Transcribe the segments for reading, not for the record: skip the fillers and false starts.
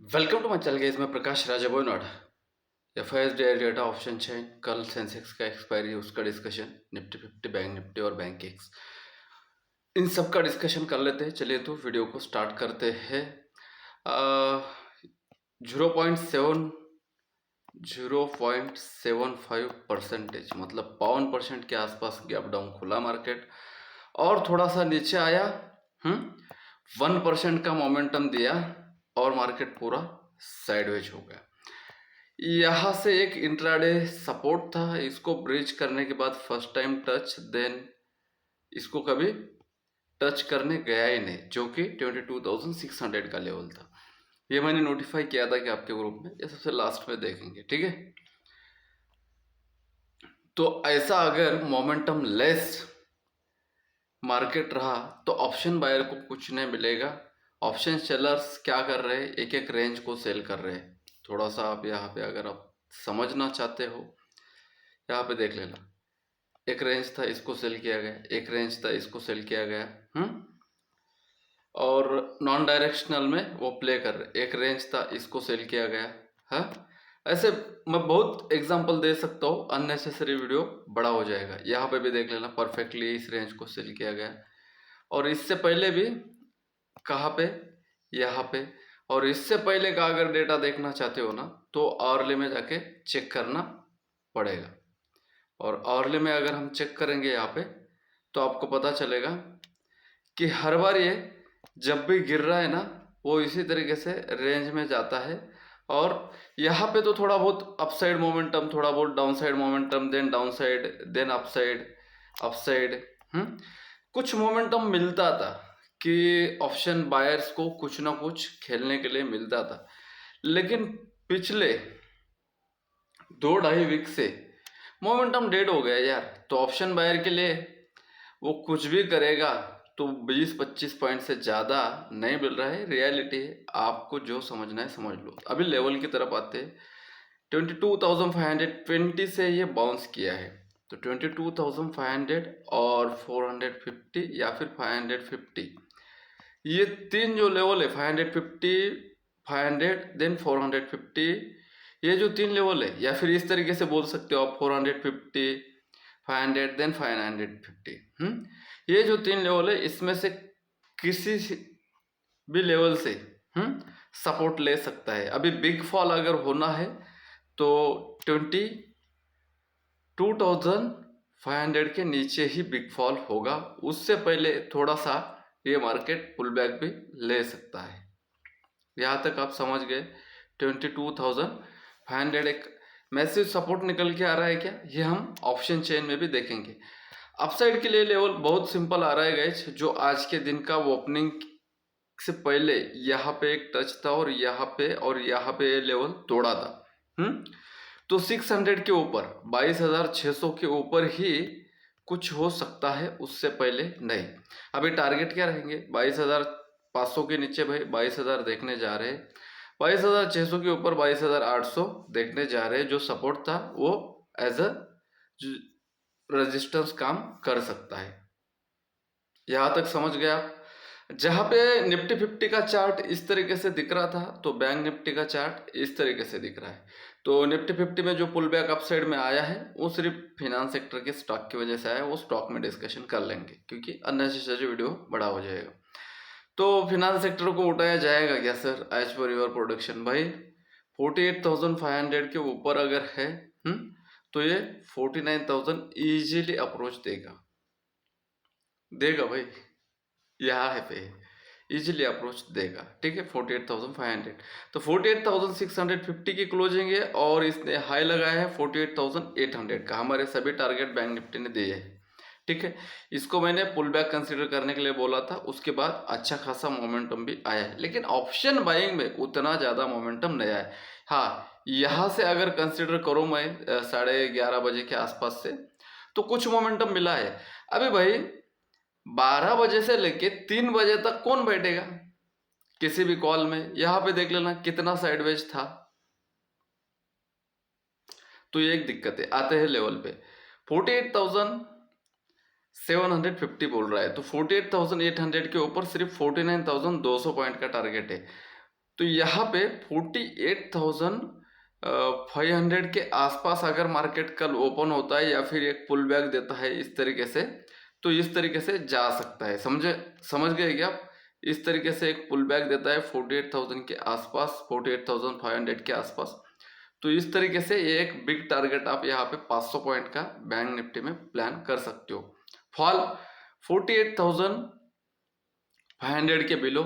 Welcome to my channel guys, मैं Prakash Raja Boyanod. FIS data option chain, कल सेंसेक्स का एक्सपायरी, उसका डिस्कशन, निफ्टी 50, बैंक निफ्टी और बैंक एक्स, इन सब का डिस्कशन कर लेते हैं। चलिए तो वीडियो को स्टार्ट करते हैं। 0.75% मतलब 52% के आसपास गैप डाउन खुला मार्केट और थोड़ा सा नीचे आया। 1% का मोमेंटम दिया और मार्केट पूरा साइडवेज हो गया। यहाँ से एक इंट्राडे सपोर्ट था, इसको ब्रिज करने के बाद फर्स्ट टाइम टच, देन इसको कभी टच करने गया ही नहीं, जो कि 22,600 का लेवल था। ये मैंने नोटिफाई किया था कि आपके ग्रुप में, ये सबसे लास्ट में देखेंगे, ठीक है। तो ऐसा अगर मोमेंटम लेस मार्केट रहा तो ऑप्शन बायर को कुछ नहीं मिलेगा। ऑप्शन सेलर्स क्या कर रहे हैं, एक एक रेंज को सेल कर रहे हैं। थोड़ा सा आप यहाँ पे अगर आप समझना चाहते हो, यहाँ पे देख लेना। एक रेंज था, इसको सेल किया गया, एक रेंज था, इसको सेल किया गया। और नॉन डायरेक्शनल में वो प्ले कर रहे, एक रेंज था, इसको सेल किया गया है। ऐसे मैं बहुत एग्जांपल दे सकता हूँ, अननेसेसरी वीडियो बड़ा हो जाएगा। यहाँ पे भी देख लेना, परफेक्टली इस रेंज को सेल किया गया। और इससे पहले भी कहाँ पे, यहाँ पे। और इससे पहले का अगर डेटा देखना चाहते हो ना, तो आवरली में जाके चेक करना पड़ेगा। और आवरली में अगर हम चेक करेंगे यहाँ पे, तो आपको पता चलेगा कि हर बार ये जब भी गिर रहा है ना, वो इसी तरीके से रेंज में जाता है। और यहाँ पे तो थोड़ा बहुत अपसाइड मोमेंटम, थोड़ा बहुत downside momentum, then downside, then upside, upside. कुछ मोमेंटम मिलता था कि ऑप्शन बायर्स को कुछ ना कुछ खेलने के लिए मिलता था। लेकिन पिछले 2-2.5 वीक से मोमेंटम डेड हो गया यार। तो ऑप्शन बायर के लिए वो कुछ भी करेगा तो 20-25 पॉइंट से ज़्यादा नहीं मिल रहा है। रियलिटी है, आपको जो समझना है समझ लो। अभी लेवल की तरफ आते हैं। 22,520 से ये बाउंस किया है, तो 22,500 और 450 या फिर 550, ये तीन जो लेवल है, 550, 500 देन 450, ये जो तीन लेवल है, या फिर इस तरीके से बोल सकते हो आप, 450, 500 देन 550। ये जो तीन लेवल है, इसमें से किसी भी लेवल से सपोर्ट ले सकता है। अभी बिग फॉल अगर होना है तो 22,500 के नीचे ही बिग फॉल होगा। उससे पहले थोड़ा सा ये मार्केट पुल बैक भी ले सकता है। यहाँ तक आप समझ गए। 22,500 एक मैसिव सपोर्ट निकल के आ रहा है क्या, ये हम ऑप्शन चेन में भी देखेंगे। अपसाइड के लिए लेवल बहुत सिंपल आ रहा है गाइस, जो आज के दिन का ओपनिंग से पहले यहाँ पे एक टच था और यहाँ पे लेवल तोड़ा था। तो 600 के ऊपर, 22,600 के ऊपर ही कुछ हो सकता है, उससे पहले नहीं। अभी टारगेट क्या रहेंगे, 22,500 के नीचे भाई 22,000 देखने जा रहे हैं, 22,600 के ऊपर 22,800 देखने जा रहे हैं। जो सपोर्ट था वो एज अ रेजिस्टेंस काम कर सकता है। यहाँ तक समझ गया। जहाँ पे निफ्टी 50 का चार्ट इस तरीके से दिख रहा था, तो बैंक निफ्टी का चार्ट इस तरीके से दिख रहा है। तो निफ्टी 50 में जो पुल बैक अपसाइड में आया है, वो सिर्फ फिनांस सेक्टर के स्टॉक की वजह से आया है। वो स्टॉक में डिस्कशन कर लेंगे, क्योंकि अननेसेसरी वीडियो बड़ा हो जाएगा। तो फिनांस सेक्टर को उठाया जाएगा क्या sir, as per your production भाई? 48,500 के ऊपर अगर है, तो ये 49,000 इजीली अप्रोच देगा भाई। यहाँ है पे इजीली अप्रोच देगा, ठीक है। 48,500, तो 48,650 की क्लोजिंग है। और इसने हाई लगाया है 48,800 का। हमारे सभी टारगेट बैंक निफ्टी ने दिए हैं, ठीक है। इसको मैंने पुल बैक कंसिडर करने के लिए बोला था। उसके बाद अच्छा खासा मोमेंटम भी आया है, लेकिन ऑप्शन बाइंग में उतना ज़्यादा मोमेंटम नहीं आया है। हाँ, यहाँ से अगर कंसिडर करूँ मैं 11:30 बजे के आसपास से, तो कुछ मोमेंटम मिला है। अभी भाई 12 बजे से लेके 3 बजे तक कौन बैठेगा किसी भी कॉल में? यहाँ पे देख लेना कितना साइडवेज था। तो ये एक दिक्कत है। आते हैं लेवल पे, 48,750 बोल रहा है, तो 48,800 के ऊपर सिर्फ 49,200 पॉइंट का टारगेट है। तो यहाँ पे 48,500 के आसपास अगर मार्केट कल ओपन होता है या फिर एक पुल बैक देता है इस तरीके से, तो इस तरीके से जा सकता है। समझ गए क्या आप? इस तरीके से एक पुल बैक देता है 48,000 के आसपास, 48,500 के आसपास। तो इस तरीके से ये एक बिग टारगेट आप यहाँ पे 500 पॉइंट का बैंक निफ्टी में प्लान कर सकते हो। फॉल 48,500 के बिलो,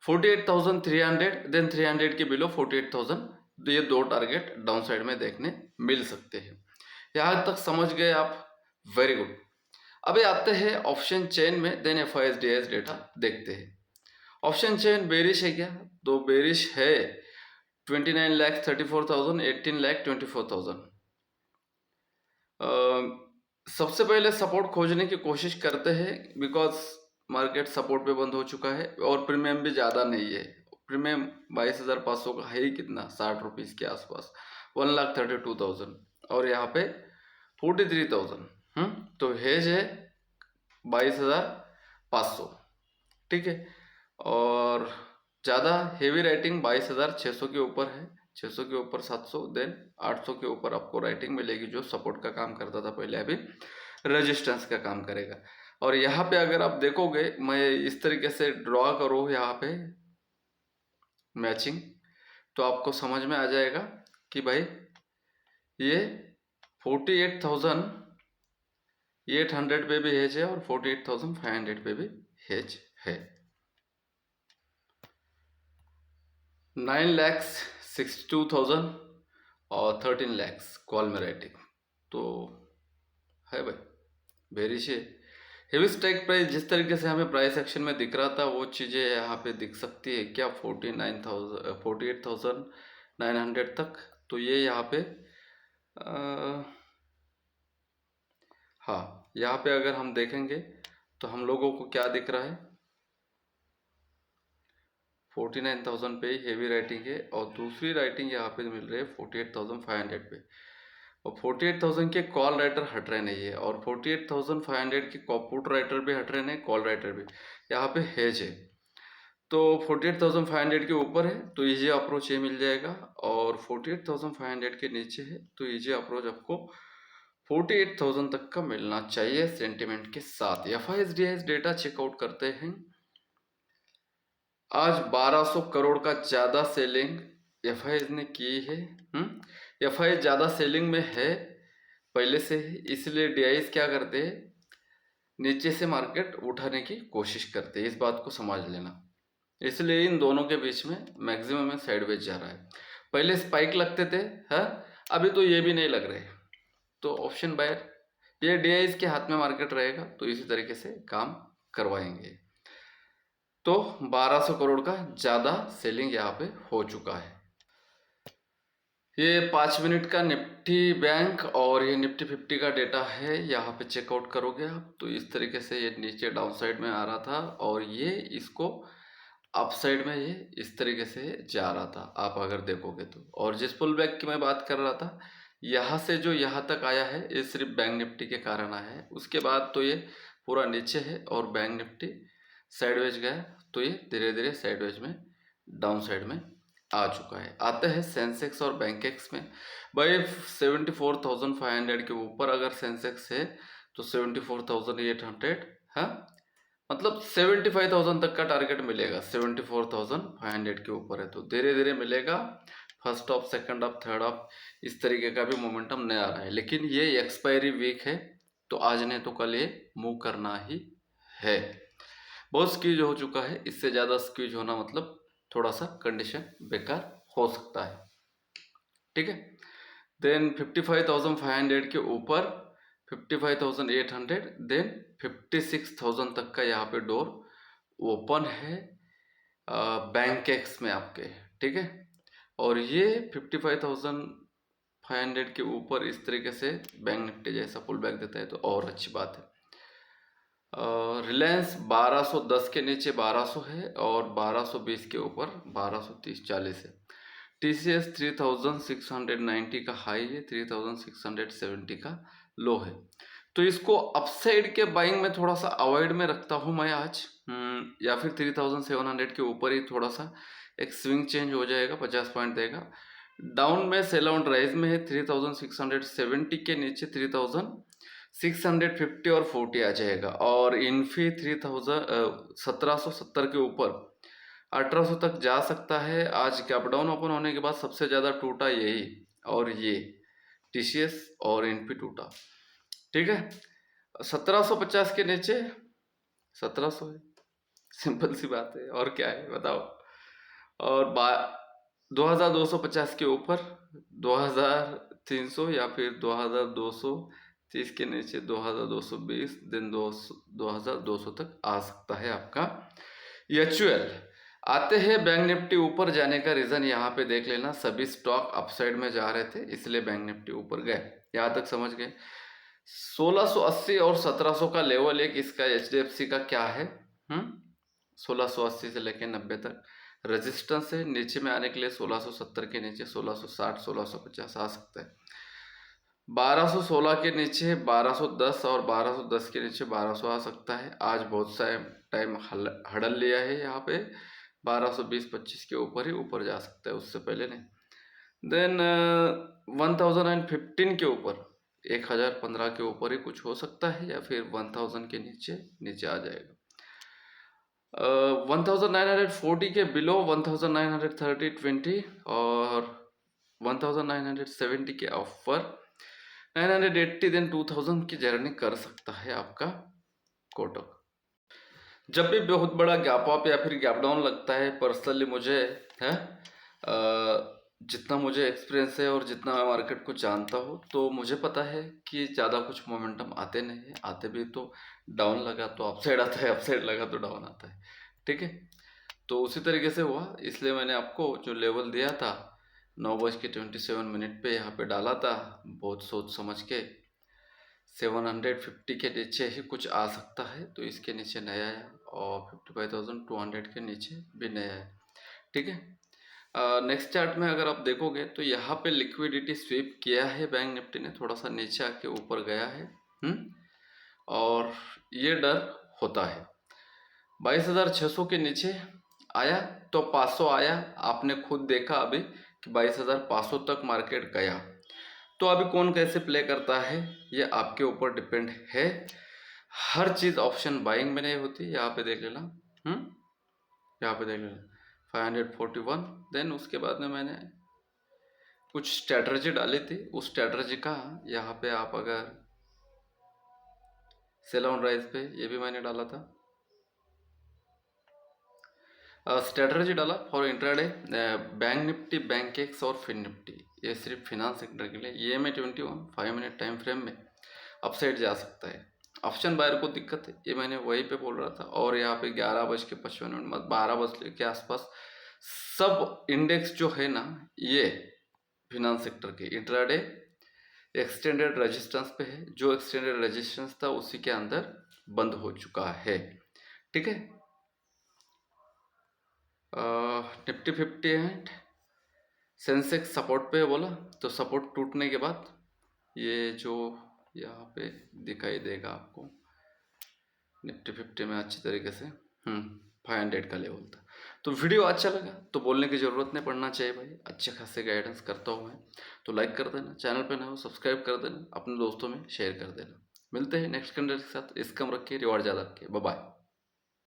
48,300, देन 300 के बिलो 48,000, ये दो टारगेट डाउन साइड में देखने मिल सकते हैं। यहाँ तक समझ गए आप? Very good. अभी आते हैं ऑप्शन चेन में, देन FIS-DIS डेटा देखते हैं। ऑप्शन चेन बेरिश है क्या? तो बेरिश है 29,34,000, 18,24,000। सबसे पहले सपोर्ट खोजने की कोशिश करते हैं, बिकॉज मार्केट सपोर्ट पे बंद हो चुका है और प्रीमियम भी ज़्यादा नहीं है। प्रीमियम 22,500 का है ही कितना, 60 रुपीज़ के आसपास, 1,32,000, और यहाँ पे 43,000। तो हेज है 22,500, ठीक है। और ज़्यादा हेवी राइटिंग 22,600 के ऊपर है, 600 के ऊपर 700, देन 800 के ऊपर आपको राइटिंग मिलेगी जो सपोर्ट का काम करता था पहले, अभी रेजिस्टेंस का काम करेगा। और यहाँ पे अगर आप देखोगे, मैं इस तरीके से ड्रॉ करूँ यहाँ पे मैचिंग, तो आपको समझ में आ जाएगा कि भाई ये 48,800 पे भी हेज है और 48,500 पे भी हेज है। 9,62,000 और 13 lakhs कॉल में राइटिंग, तो है भाई बेरिश है। हेवी स्ट्राइक प्राइस जिस तरीके से हमें प्राइस एक्शन में दिख रहा था, वो चीज़ें यहाँ पे दिख सकती है क्या? 48,900 तक। तो ये यहाँ पे हाँ, यहाँ पे अगर हम देखेंगे तो हम लोगों को क्या दिख रहा है, 49,000 पे हेवी राइटिंग है और दूसरी राइटिंग यहाँ पे मिल रही है 48,500 पे, और 48,000 के कॉल राइटर हट रहे नहीं है और 48,500 के पुट राइटर भी हट रहे नहीं, कॉल राइटर भी। यहाँ पे हेज है, तो 48,500 के ऊपर है तो इजी अप्रोच ये मिल जाएगा, और 48,500 के नीचे है तो इजी अप्रोच आपको 48,000 तक का मिलना चाहिए सेंटिमेंट के साथ। FIS-DIS डेटा चेकआउट करते हैं। आज 1200 करोड़ का ज़्यादा सेलिंग FIS ने की है। FIS ज़्यादा सेलिंग में है पहले से ही, इसलिए DIS क्या करते हैं, नीचे से मार्केट उठाने की कोशिश करते हैं, इस बात को समझ लेना। इसलिए इन दोनों के बीच में मैक्सिमम में साइडवेज जा रहा है। पहले स्पाइक लगते थे, हाँ, अभी तो ये भी नहीं लग रहे। तो ऑप्शन बायर, ये DIS के हाथ में मार्केट रहेगा तो इसी तरीके से काम करवाएंगे। तो 1200 करोड़ का ज़्यादा सेलिंग यहाँ पे हो चुका है। ये 5 मिनट का निफ्टी बैंक और ये निफ्टी 50 का डेटा है, यहाँ पे चेकआउट करोगे आप तो इस तरीके से ये नीचे डाउन साइड में आ रहा था और ये इसको अप साइड में ये इस तरीके से जा रहा था, आप अगर देखोगे तो। और जिस पुल बैक की मैं बात कर रहा था, यहाँ से जो यहाँ तक आया है ये सिर्फ बैंक निफ्टी के कारण आया है, उसके बाद तो ये पूरा नीचे है और बैंक निफ्टी साइडवेज गया तो ये धीरे धीरे साइडवेज में डाउन साइड में आ चुका है। आते हैं सेंसेक्स और बैंकेक्स में। भाई 74,500 के ऊपर अगर सेंसेक्स है तो 74,800, हाँ, मतलब 75,000 तक का टारगेट मिलेगा। 74,500 के ऊपर है तो धीरे धीरे मिलेगा। First of, second of, third of, इस तरीके का भी मोमेंटम नहीं आ रहा है, लेकिन ये एक्सपायरी वीक है तो आज नहीं तो कल ये मूव करना ही है। बहुत स्क्वीज हो चुका है, इससे ज़्यादा स्क्वीज होना मतलब थोड़ा सा कंडीशन बेकार हो सकता है, ठीक है। देन 55,500 के ऊपर 55,800, देन 56,000 तक का यहाँ पे डोर ओपन है बैंकेक्स में आपके, ठीक है। और ये 55,500 के ऊपर इस तरीके से बैंक निफ्टी जैसा पुल बैक देता है तो और अच्छी बात है। रिलायंस 1210 के नीचे 1200 है और 1220 के ऊपर 1230-40 है। TCS 3690 का हाई है, 3670 का लो है, तो इसको अपसाइड के बाइंग में थोड़ा सा अवॉइड में रखता हूँ मैं आज, या फिर 3700 के ऊपर ही थोड़ा सा एक स्विंग चेंज हो जाएगा, 50 पॉइंट देगा। डाउन में सेल ऑन राइज में है 3670 के नीचे 3650 और 40 आ जाएगा, और इन्फी 1770 के ऊपर 1800 तक जा सकता है। आज गैप डाउन ओपन होने के बाद सबसे ज़्यादा टूटा यही, और ये टीसीएस और इन्फी टूटा, ठीक है। 1750 के नीचे 1700 है, सिंपल सी बात है, और क्या है बताओ। और 2250 के ऊपर 2300 या फिर 2230 के नीचे 2220, दिन 2200 तक आ सकता है आपका एचयूएल। आते हैं बैंक निफ्टी ऊपर जाने का रीज़न यहाँ पे देख लेना, सभी स्टॉक अपसाइड में जा रहे थे इसलिए बैंक निफ्टी ऊपर गए, यहाँ तक समझ गए। 1680 और 1700 का लेवल एक इसका एचडीएफसी का क्या है, 1680 से लेकर 90 तक रेजिस्टेंस है। नीचे में आने के लिए 1670 के नीचे 1660 1650 आ सकता है। 1216 के नीचे 1210 और 1210 के नीचे 1200 आ सकता है। आज बहुत सा टाइम हड़ल लिया है यहाँ पे, 1220-25 के ऊपर ही ऊपर जा सकता है, उससे पहले नहीं। देन 1015 के ऊपर 1015 के ऊपर ही कुछ हो सकता है, या फिर 1000 के नीचे आ जाएगा। 1940 के बिलो 1930 20 और 1970 के ऑफर 980, देन 2000 की जर्नी कर सकता है आपका कोटक। जब भी बहुत बड़ा गैप अप या फिर गैप डाउन लगता है, पर्सनली मुझे है जितना मुझे एक्सपीरियंस है और जितना मैं मार्केट को जानता हूँ, तो मुझे पता है कि ज़्यादा कुछ मोमेंटम आते नहीं है। आते भी तो डाउन लगा तो अपसाइड आता है, अपसाइड लगा तो डाउन आता है, ठीक है। तो उसी तरीके से हुआ, इसलिए मैंने आपको जो लेवल दिया था 9:27 पे यहाँ पे डाला था, बहुत सोच समझ के। 750 के नीचे ही कुछ आ सकता है, तो इसके नीचे नया है, और 55,200 के नीचे भी नया है, ठीक है। नेक्स्ट चार्ट में अगर आप देखोगे तो यहाँ पे लिक्विडिटी स्वीप किया है बैंक निफ्टी ने, थोड़ा सा नीचे आके ऊपर गया है, और ये डर होता है। 22,600 के नीचे आया तो 500 आया, आपने खुद देखा अभी कि 22,500 तक मार्केट गया। तो अभी कौन कैसे प्ले करता है ये आपके ऊपर डिपेंड है। हर चीज़ ऑप्शन बाइंग में नहीं होती, यहाँ पे देख लेना, यहाँ पे देख लेना 541। देन उसके बाद में मैंने कुछ स्ट्रैटेजी डाली थी, उस स्ट्रैटेजी का यहाँ पे आप अगर सेल ऑन राइज पे ये भी मैंने डाला था, स्ट्रैटेजी डाला for intraday bank Nifty, bank x और फिन निफ्टी, ये सिर्फ फिनांस सेक्टर के लिए। ये में 21 5 मिनट टाइम फ्रेम में अपसाइड जा सकता है। ऑप्शन बायर को दिक्कत है, ये मैंने वहीं पे बोल रहा था। और यहाँ पे 11:55 12 बजे के आसपास सब इंडेक्स जो है ना, ये फिनांस सेक्टर के इंट्राडे एक्सटेंडेड रेजिस्टेंस पे है। जो एक्सटेंडेड रेजिस्टेंस था उसी के अंदर बंद हो चुका है, ठीक है। निफ्टी 58 सेंसेक्स सपोर्ट पे बोला, तो सपोर्ट टूटने के बाद ये जो यहाँ पे दिखाई देगा आपको, निफ्टी 50 में अच्छी तरीके से 500 का लेवल था। तो वीडियो अच्छा लगा तो बोलने की ज़रूरत नहीं पड़ना चाहिए भाई, अच्छे खासे गाइडेंस करता हूँ मैं। तो लाइक कर देना, चैनल पे ना हो सब्सक्राइब कर देना, अपने दोस्तों में शेयर कर देना। मिलते हैं नेक्स्ट कंटेंट के साथ। इसकम रखिए, रिवार्ड ज़्यादा रखिए, बाय बाय।